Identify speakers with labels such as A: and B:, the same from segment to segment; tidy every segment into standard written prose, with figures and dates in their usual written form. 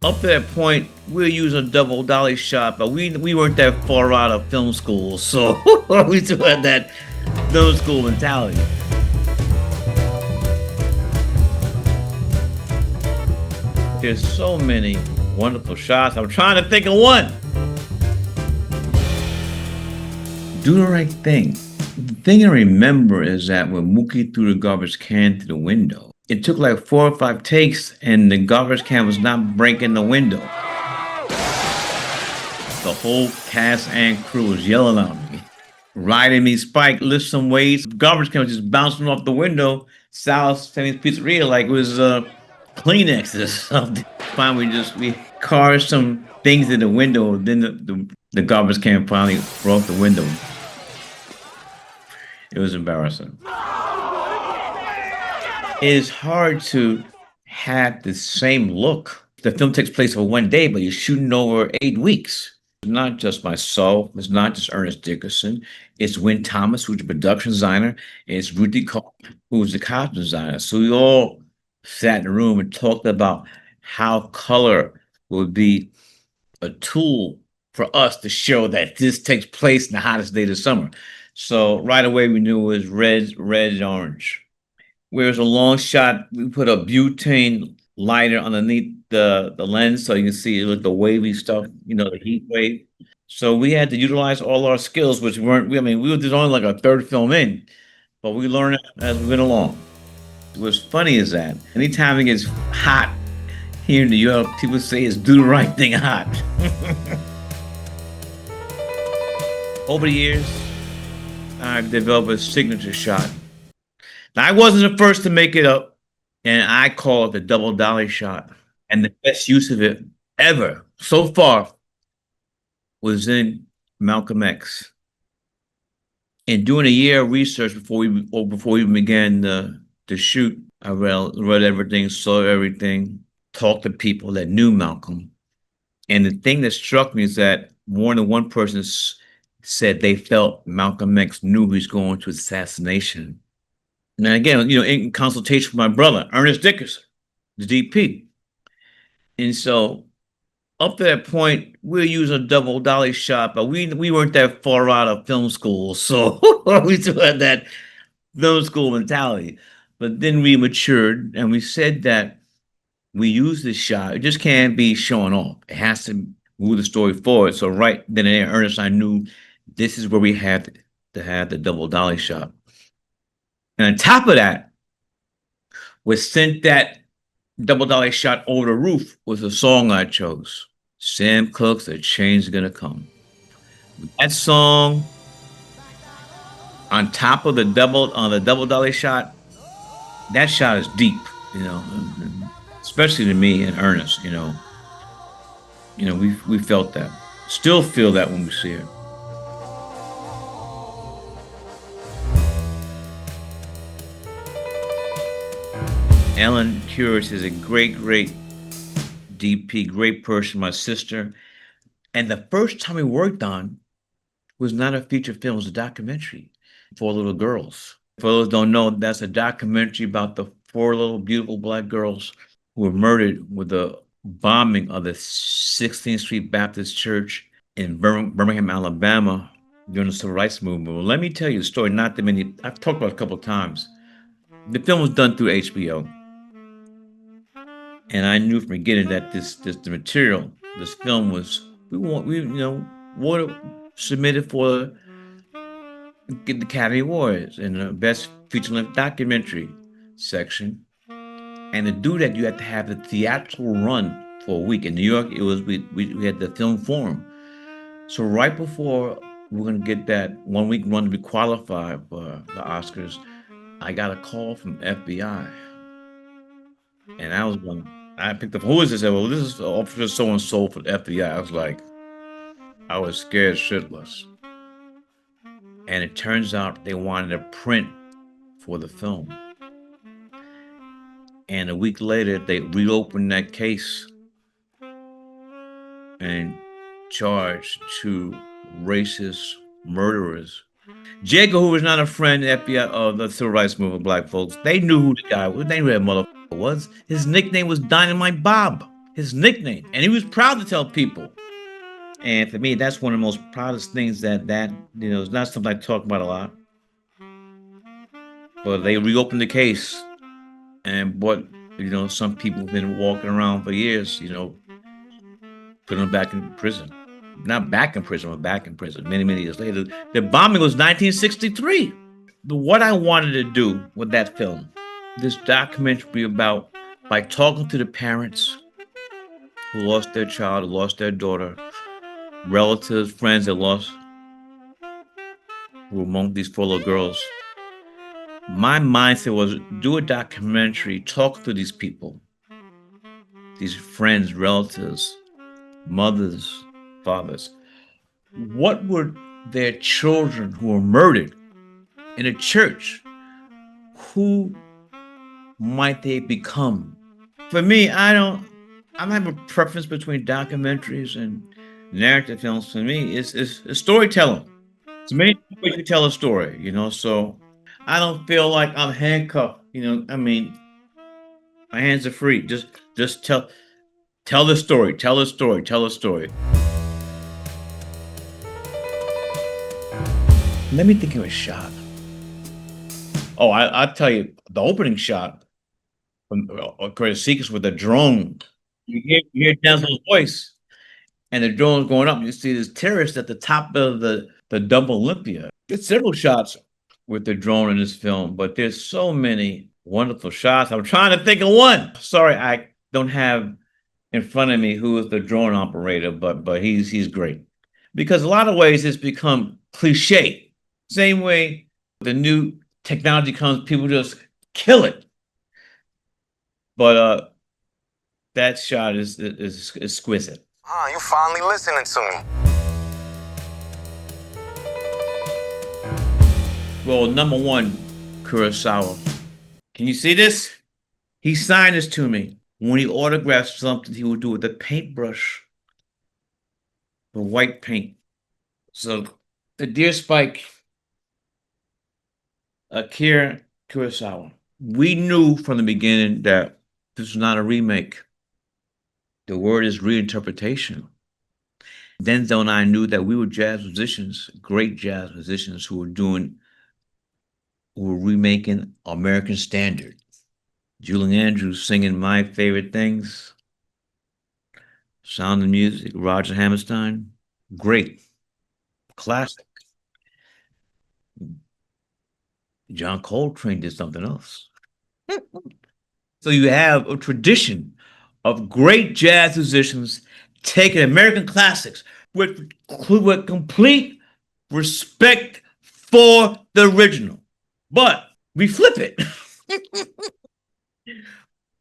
A: Up to that point, we were using a double dolly shot, but we weren't that far out of film school, so we still had that film school mentality. There's so many wonderful shots. I'm trying to think of one. Do the right thing. The thing I remember is that when Mookie threw the garbage can through the window, it took like 4 or 5 takes, and the garbage can was not breaking the window. The whole cast and crew was yelling at me. Riding me, Spike, lift some weights. Garbage can was just bouncing off the window. Sal's Sammy's Pizzeria like it was Kleenex or something. Finally, we carved some things in the window. Then the garbage can finally broke the window. It was embarrassing. It is hard to have the same look. The film takes place over one day, but you're shooting over 8 weeks. It's not just myself. It's not just Ernest Dickerson. It's Wynn Thomas, who's the production designer. And it's Ruthie Cole, who's the costume designer. So we all sat in the room and talked about how color would be a tool for us to show that this takes place in the hottest day of the summer. So right away we knew it was red, and orange. Whereas a long shot, we put a butane lighter underneath the lens so you can see the wavy stuff, the heat wave. So we had to utilize all our skills, which weren't, I mean, we were just only like a third film in, but we learned it as we went along. What's funny is that anytime it gets hot here in New York, people say it's do the right thing hot. Over the years, I've developed a signature shot. Now, I wasn't the first to make it up, and I call it the double dolly shot. And the best use of it ever so far was in Malcolm X. And doing a year of research before we began to shoot, I read everything, saw everything, talked to people that knew Malcolm. And the thing that struck me is that more than one person said they felt Malcolm X knew he was going to assassination. Now, again, in consultation with my brother, Ernest Dickerson, the DP. And so up to that point, we were using a double dolly shot, but we weren't that far out of film school, so we still had that film school mentality. But then we matured, and we said that we use this shot. It just can't be showing off. It has to move the story forward. So right then and there, Ernest, I knew this is where we had to have the double dolly shot. And on top of that, was sent that double dolly shot over the roof was a song I chose. Sam Cooke's "The Change's Gonna Come." That song, on top of the double dolly shot, that shot is deep, especially to me and Ernest. We felt that, still feel that when we see it. Ellen Curious is a great DP, great person, my sister. And the first time we worked on was not a feature film, it was a documentary, 4 Little Girls. For those who don't know, that's a documentary about the 4 little beautiful Black girls who were murdered with the bombing of the 16th Street Baptist Church in Birmingham, Alabama during the Civil Rights Movement. Well, let me tell you a story, not that many, I've talked about it a couple of times. The film was done through HBO. And I knew from the beginning that the material, this film was, we submitted for the Academy Awards in the Best Feature-Length Documentary section. And to do that, you had to have a theatrical run for a week. In New York, it was we had the film forum. So right before we were going to get that 1 week run to be qualified for the Oscars, I got a call from FBI. And I picked up, who is this? I said, well, this is Officer so-and-so for the FBI. I was scared shitless. And it turns out they wanted a print for the film. And a week later, they reopened that case and charged 2 racist murderers. Jacob, who was not a friend of the FBI of the Civil Rights Movement, Black folks, they knew who the guy was. They knew who that motherfucker was. His nickname was Dynamite Bob. his nickname, and he was proud to tell people. And for me, that's one of the most proudest things that it's not something I talk about a lot. But they reopened the case, and some people have been walking around for years, putting them back in prison. Not back in prison, but back in prison many, many years later. The bombing was 1963. What I wanted to do with that film, this documentary about, by talking to the parents who lost their child, who lost their daughter, relatives, friends that lost, who were among these four little girls. My mindset was do a documentary, talk to these people, these friends, relatives, mothers, fathers. What were their children who were murdered in a church? Who might they become? For me, I don't have a preference between documentaries and narrative films. For me, it's storytelling. It's many ways to tell a story, so I don't feel like I'm handcuffed, I mean, my hands are free. Just tell the story, tell the story, tell the story. Let me think of a shot. Oh, I'll tell you, the opening shot from Creative Sequence with the drone. You hear Denzel's voice, and the drone's going up. You see this terrorist at the top of the Double Olympia. There's several shots with the drone in this film, but there's so many wonderful shots. I'm trying to think of one. Sorry, I don't have in front of me who is the drone operator, but he's great. Because a lot of ways it's become cliche. Same way the new technology comes, people just kill it. But that shot is exquisite.
B: You finally listening to me.
A: Well, number one, Kurosawa. Can you see this? He signed this to me. When he autographed something, he would do it with a paintbrush, the white paint. So the deer spike, Akira Kurosawa. We knew from the beginning that this was not a remake. The word is reinterpretation. Denzel and I knew that we were jazz musicians, great jazz musicians who were remaking American Standard. Julie Andrews singing My Favorite Things, Sound of Music, Roger Hammerstein, great, classic. John Coltrane did something else. So you have a tradition of great jazz musicians taking American classics with complete respect for the original. But we flip it.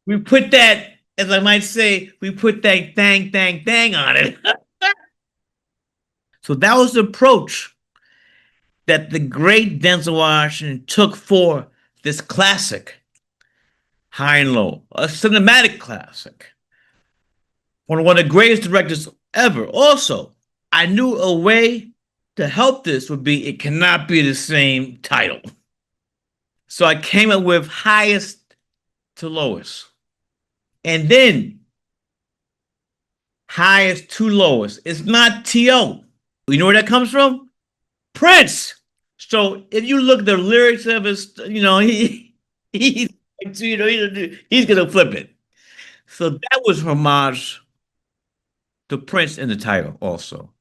A: We put that, as I might say, we put that thang on it. So that was the approach that the great Denzel Washington took for this classic, High and Low, a cinematic classic. One of the greatest directors ever. Also, I knew a way to help this would be it cannot be the same title. So I came up with highest to lowest. And then highest to lowest. It's not T.O. You know where that comes from? Prince. So if you look at the lyrics of his, he's gonna flip it. So that was homage to Prince in the title also.